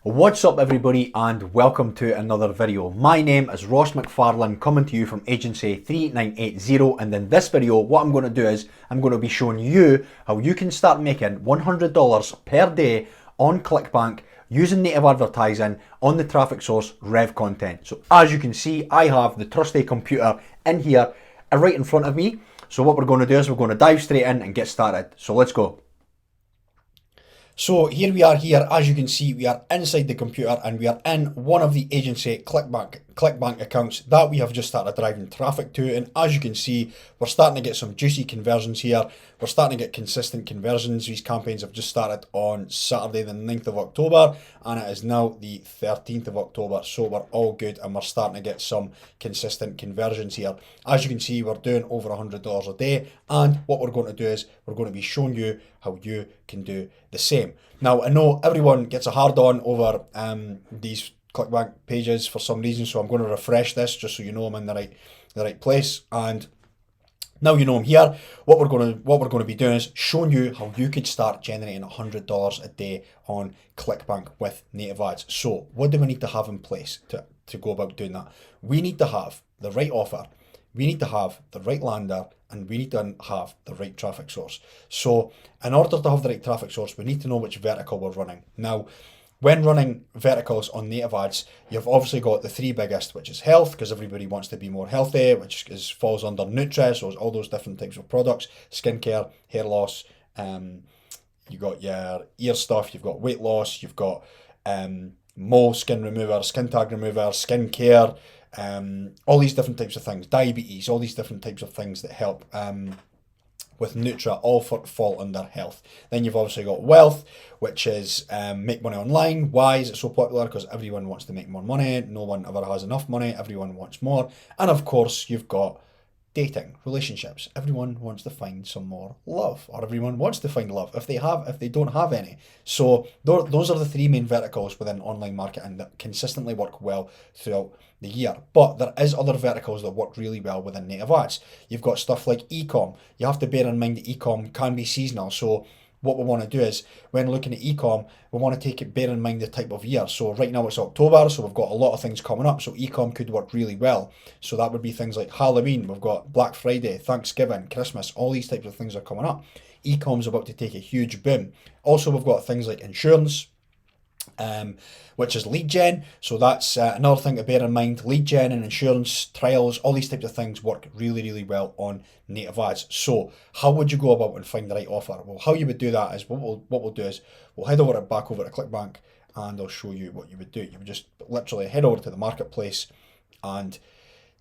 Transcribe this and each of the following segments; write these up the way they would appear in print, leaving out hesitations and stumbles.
What's up everybody and welcome to another video. My name is Ross McFarlane coming to you from agency 3980, and in this video what I'm going to do is I'm going to be showing you how you can start making $100 per day on Clickbank using native advertising on the traffic source Revcontent. So as you can see, I have the trusty computer in here right in front of me. So what we're going to do is we're going to dive straight in and get started. So let's go. So here we are here, as you can see, we are inside the computer and we are in one of the agency Clickbank accounts that we have just started driving traffic to, and as you can see, we're starting to get some juicy conversions here. We're starting to get consistent conversions. These campaigns have just started on Saturday the 9th of October and it is now the 13th of October, so we're all good and we're starting to get some consistent conversions here. As you can see, we're doing over $100 a day, and what we're going to do is we're going to be showing you how you can do the same. Now, I know everyone gets a hard on over these Clickbank pages for some reason, so I'm going to refresh this just so you know I'm in the right place. And now you know I'm here. What we're going to be doing is showing you how you could start generating $100 a day on Clickbank with native ads. So what do we need to have in place to go about doing that? We need to have the right offer, we need to have the right lander, and we need to have the right traffic source. So in order to have the right traffic source, we need to know which vertical we're running. Now, when running verticals on native ads, you've obviously got the three biggest, which is health, because everybody wants to be more healthy, which falls under Nutra, so all those different types of products, skincare, hair loss, you've got your ear stuff, you've got weight loss, you've got mole skin remover, skin tag remover, skin care, all these different types of things, diabetes, all these different types of things that help with Nutra, all fall under health. Then you've obviously got wealth, which is make money online. Why is it so popular? Because everyone wants to make more money. No one ever has enough money. Everyone wants more. And of course, you've got dating, relationships. Everyone wants to find some more love, or everyone wants to find love if they don't have any. So those are the three main verticals within online marketing that consistently work well throughout the year. But there is other verticals that work really well within native ads. You've got stuff like e-com. You have to bear in mind that e-com can be seasonal. So what we want to do is, when looking at e-com, we want to bear in mind the type of year. So right now it's October, so we've got a lot of things coming up, so e-com could work really well. So that would be things like Halloween, we've got Black Friday, Thanksgiving, Christmas, all these types of things are coming up. E-com's about to take a huge boom. Also, we've got things like insurance, which is lead gen. So that's another thing to bear in mind. Lead gen and insurance trials, all these types of things work really, really well on native ads. So how would you go about and find the right offer? Well, how you would do that is what we'll do is we'll head back over to Clickbank and I'll show you what you would do. You would just literally head over to the marketplace, and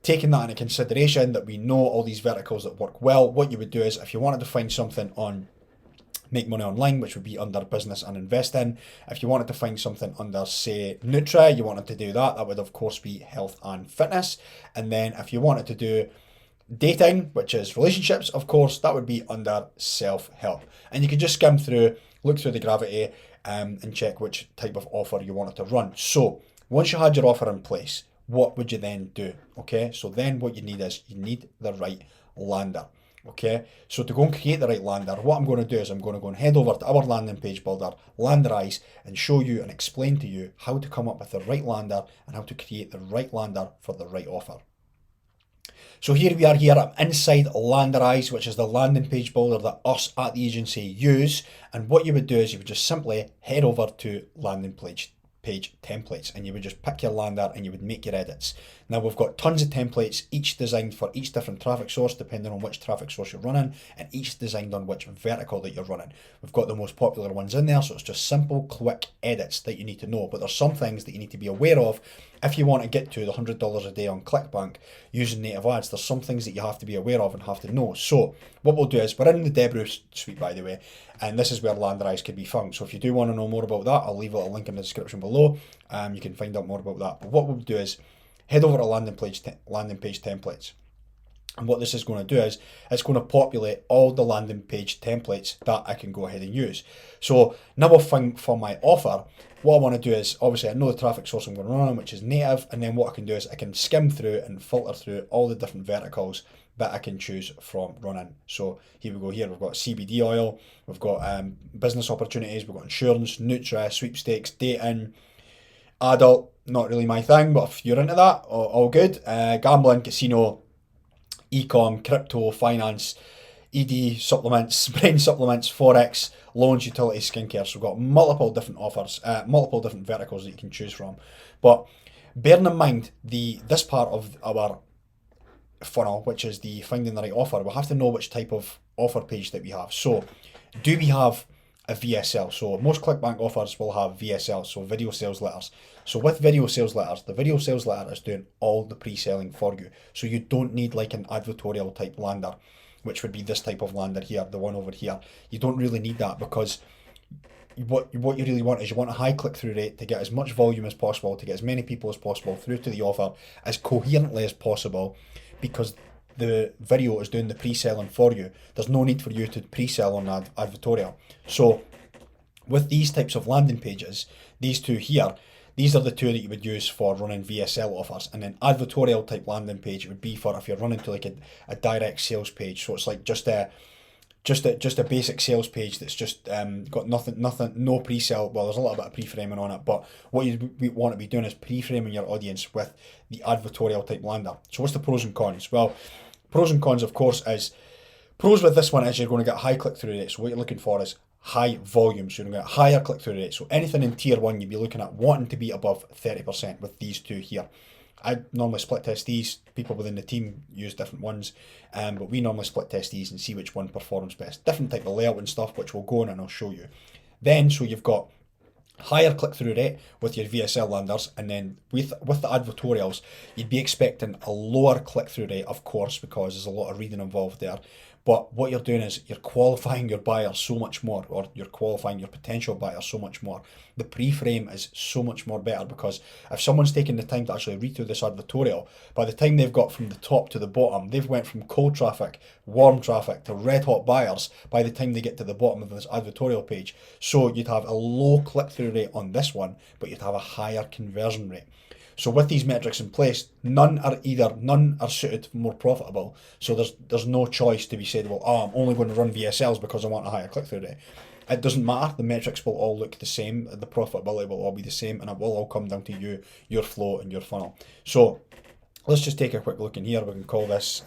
taking that into consideration that we know all these verticals that work well, what you would do is, if you wanted to find something on make money online, which would be under business and invest in. If you wanted to find something under, say, Nutra, you wanted to do that would of course be health and fitness. And then if you wanted to do dating, which is relationships, of course, that would be under self-help. And you could just skim through, look through the gravity, and check which type of offer you wanted to run. So once you had your offer in place, what would you then do? Okay, so then what you need is, you need the right lander. Okay, so to go and create the right lander, what I'm going to do is I'm going to go and head over to our landing page builder, Landerize, and show you and explain to you how to come up with the right lander and how to create the right lander for the right offer. So here we are here, I'm inside Landerize, which is the landing page builder that us at the agency use. And what you would do is you would just simply head over to landing page templates, and you would just pick your lander and you would make your edits. Now we've got tons of templates, each designed for each different traffic source depending on which traffic source you're running, and each designed on which vertical that you're running. We've got the most popular ones in there, so it's just simple, quick edits that you need to know. But there's some things that you need to be aware of if you want to get to the $100 a day on Clickbank using native ads. There's some things that you have to be aware of and have to know. So what we'll do is, we're in the Debrew suite, by the way, and this is where Landerize could be found. So if you do want to know more about that, I'll leave a link in the description below. You can find out more about that. But what we'll do is head over to landing page templates. And what this is going to do is it's going to populate all the landing page templates that I can go ahead and use. So now for my offer, what I want to do is, obviously I know the traffic source I'm going to run on, which is native, and then what I can do is I can skim through and filter through all the different verticals that I can choose from running. So here we go, here we've got CBD oil, we've got business opportunities, we've got insurance, Nutra, sweepstakes, dating, Adult, not really my thing, but if you're into that, all good. Gambling, casino, e-com, crypto, finance, ED supplements, brain supplements, forex, loans, utilities, skincare. So we've got multiple different offers, multiple different verticals that you can choose from. But bearing in mind this part of our funnel, which is the finding the right offer, we'll have to know which type of offer page that we have. So do we have a VSL? So most Clickbank offers will have VSL, so video sales letters. So with video sales letters, the video sales letter is doing all the pre-selling for you. So you don't need like an advertorial type lander, which would be this type of lander here, the one over here. You don't really need that, because what you really want is you want a high click-through rate to get as much volume as possible, to get as many people as possible through to the offer as coherently as possible, because the video is doing the pre-selling for you. There's no need for you to pre-sell on advertorial. So with these types of landing pages, these two here, these are the two that you would use for running VSL offers. And then advertorial type landing page would be for if you're running to like a direct sales page. So it's like just a basic sales page that's just got nothing, no pre-sale. Well, there's a little bit of pre-framing on it, but what you want to be doing is pre-framing your audience with the advertorial type lander. So what's the pros and cons? Well, pros and cons, of course, is pros with this one is you're going to get high click-through rate. So what you're looking for is high volume. So you're going to get higher click-through rate. So anything in tier 1, you'd be looking at wanting to be above 30% with these two here. I normally split test these. People within the team use different ones, but we normally split test these and see which one performs best. Different type of layout and stuff, which we'll go on and I'll show you. Then, so you've got higher click-through rate with your VSL landers, and then with the advertorials, you'd be expecting a lower click-through rate, of course, because there's a lot of reading involved there. But what you're doing is you're qualifying your buyer so much more, or you're qualifying your potential buyer so much more. The pre-frame is so much more better, because if someone's taking the time to actually read through this advertorial, by the time they've got from the top to the bottom, they've went from cold traffic, warm traffic to red hot buyers by the time they get to the bottom of this advertorial page. So you'd have a low click-through rate on this one, but you'd have a higher conversion rate. So with these metrics in place, none are suited more profitable. So there's no choice to be said, well, I'm only going to run VSLs because I want a higher click-through rate. It doesn't matter. The metrics will all look the same. The profitability will all be the same, and it will all come down to you, your flow, and your funnel. So let's just take a quick look in here. We can call this,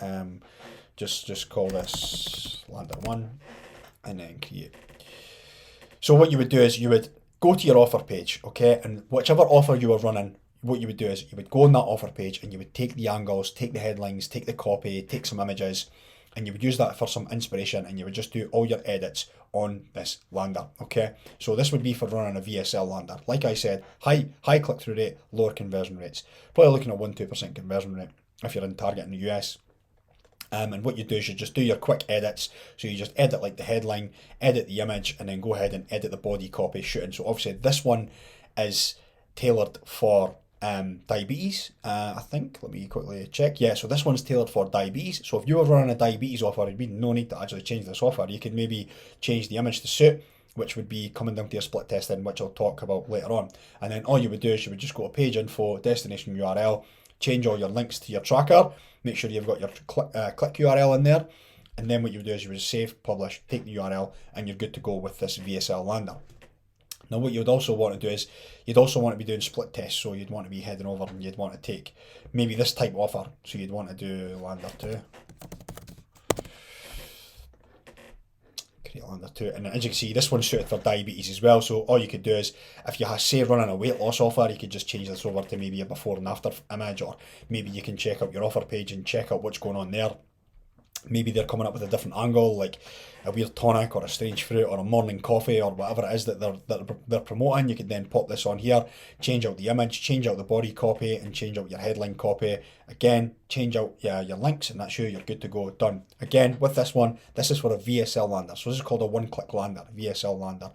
just call this lander 1, and then create. So what you would do is you would go to your offer page, okay, and whichever offer you are running, what you would do is you would go on that offer page and you would take the angles, take the headlines, take the copy, take some images, and you would use that for some inspiration, and you would just do all your edits on this lander, okay? So this would be for running a VSL lander. Like I said, high click-through rate, lower conversion rates. Probably looking at 1-2% conversion rate if you're in target in the US. And what you do is you just do your quick edits. So you just edit like the headline, edit the image, and then go ahead and edit the body copy shooting. So obviously this one is tailored for diabetes, I think. Let me quickly check. Yeah, so this one's tailored for diabetes. So if you were running a diabetes offer, there'd be no need to actually change this offer. You could maybe change the image to suit, which would be coming down to your split testing, which I'll talk about later on. And then all you would do is you would just go to page info, destination URL, change all your links to your tracker, make sure you've got your click URL in there, and then what you would do is you would save, publish, take the URL, and you're good to go with this VSL lander. Now what you would also want to do is you'd also want to be doing split tests. So you'd want to be heading over and you'd want to take maybe this type of offer. So you'd want to do lander 2. Create lander 2. And as you can see, this one's suited for diabetes as well. So all you could do is, if you say running a weight loss offer, you could just change this over to maybe a before and after image, or maybe you can check out your offer page and check out what's going on there. Maybe they're coming up with a different angle, like a weird tonic or a strange fruit or a morning coffee or whatever it is that they're promoting. You could then pop this on here, change out the image, change out the body copy, and change out your headline copy. Again, change out your links, and that's you're good to go. Done. Again, with this one, this is for a VSL lander. So this is called a one-click lander, VSL lander.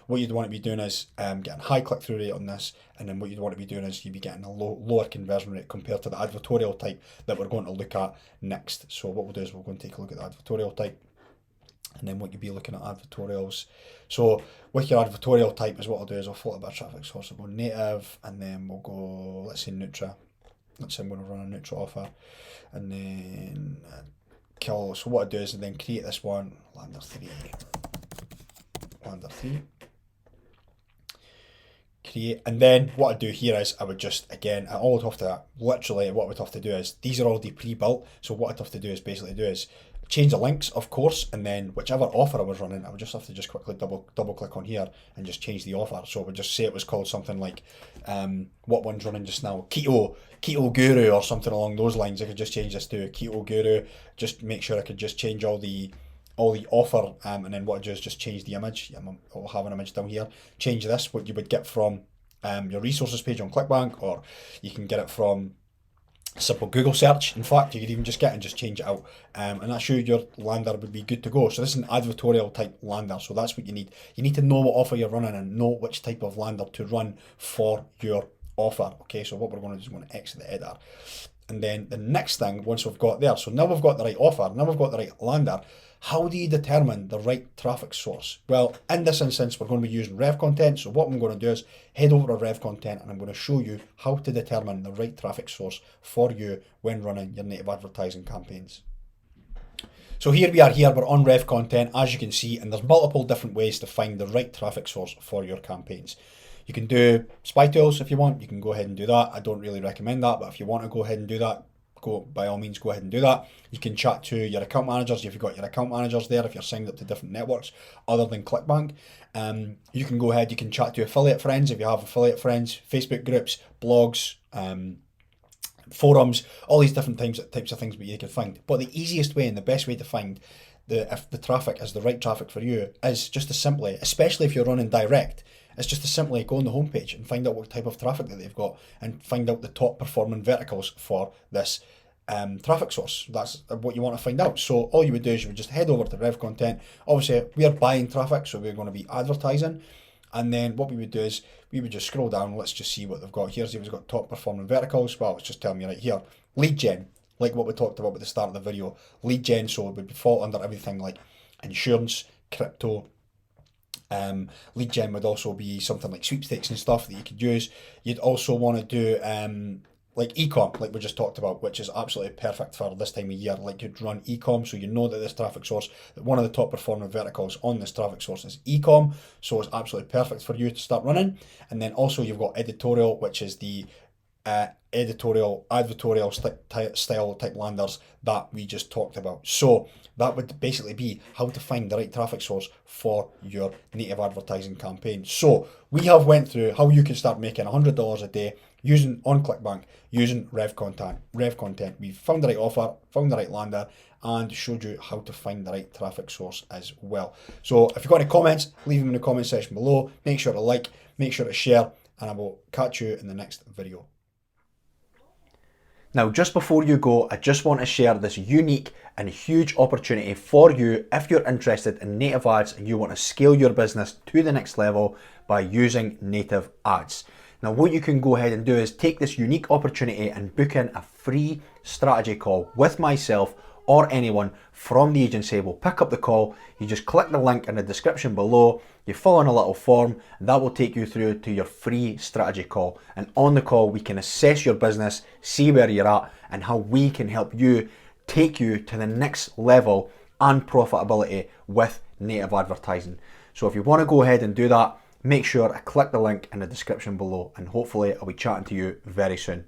What you'd want to be doing is getting high click-through rate on this, and then what you'd want to be doing is you'd be getting a lower conversion rate compared to the advertorial type that we're going to look at next. So what we'll do is we'll go and take a look at the advertorial type, and then what you'd be looking at advertorials. So with your advertorial type is what I'll do is I'll filter by traffic source. I'll go native, and then we'll go, let's say Nutra. Let's say I'm going to run a Nutra offer, and then kill. So what I do is then create this one, lander 3. create, and then what I do here is I would just, again, all I'd have to, literally what I would have to do is, these are already pre-built, so what I'd have to do is basically change the links, of course, and then whichever offer I was running, I would just have to just quickly double click on here and just change the offer. So I would just say it was called something like, what one's running just now, Keto Guru or something along those lines. I could just change this to Keto Guru, just make sure I could just change all the offer, and then what I do is just change the image. I'll have an image down here. Change this, what you would get from your resources page on Clickbank, or you can get it from a simple Google search. In fact, you could even just get and just change it out, and that's your lander would be good to go. So this is an advertorial type lander, so that's what you need. You need to know what offer you're running and know which type of lander to run for your offer. Okay, so what we're going to do is we're going to exit the editor. And then the next thing, once we've got there, so now we've got the right offer, now we've got the right lander, how do you determine the right traffic source? Well, in this instance, we're going to be using Revcontent. So what I'm going to do is head over to Revcontent and I'm going to show you how to determine the right traffic source for you when running your native advertising campaigns. So here we are we're on Revcontent, as you can see, and there's multiple different ways to find the right traffic source for your campaigns. You can do spy tools if you want, you can go ahead and do that. I don't really recommend that, but if you want to go ahead and do that, by all means, go ahead and do that. You can chat to your account managers if you've got your account managers there, if you're signed up to different networks other than Clickbank. You can go ahead, you can chat to affiliate friends if you have affiliate friends, Facebook groups, blogs, forums, all these different types of things that you can find. But the easiest way and the best way to find if the traffic is the right traffic for you is just to simply, especially if you're running direct, it's just to simply go on the homepage and find out what type of traffic that they've got and find out the top performing verticals for this traffic source. That's what you want to find out. So all you would do is you would just head over to Revcontent. Obviously, we are buying traffic, so we're going to be advertising. And then what we would do is we would just scroll down. Let's just see what they've got here. See if it's got top performing verticals. Well, it's just telling me right here. Lead gen, like what we talked about at the start of the video. Lead gen, so it would fall under everything like insurance, crypto. Lead gen would also be something like sweepstakes and stuff that you could use. You'd also want to do like e-com, like we just talked about, which is absolutely perfect for this time of year. Like you'd run e-com, so you know that this traffic source, that one of the top performing verticals on this traffic source is e-com, so it's absolutely perfect for you to start running. And then also you've got editorial, which is the advertorial style type landers that we just talked about. So that would basically be how to find the right traffic source for your native advertising campaign. So we have went through how you can start making $100 a day using on Clickbank, using Revcontent. We've found the right offer, found the right lander, and showed you how to find the right traffic source as well. So if you've got any comments, leave them in the comment section below. Make sure to like, make sure to share, and I will catch you in the next video. Now, just before you go, I just want to share this unique and huge opportunity for you if you're interested in native ads and you want to scale your business to the next level by using native ads. Now, what you can go ahead and do is take this unique opportunity and book in a free strategy call with myself or anyone from the agency. Will pick up the call. You just click the link in the description below, you fill in a little form, and that will take you through to your free strategy call. And on the call, we can assess your business, see where you're at, and how we can help you take you to the next level and profitability with native advertising. So if you want to go ahead and do that, make sure to click the link in the description below, and hopefully I'll be chatting to you very soon.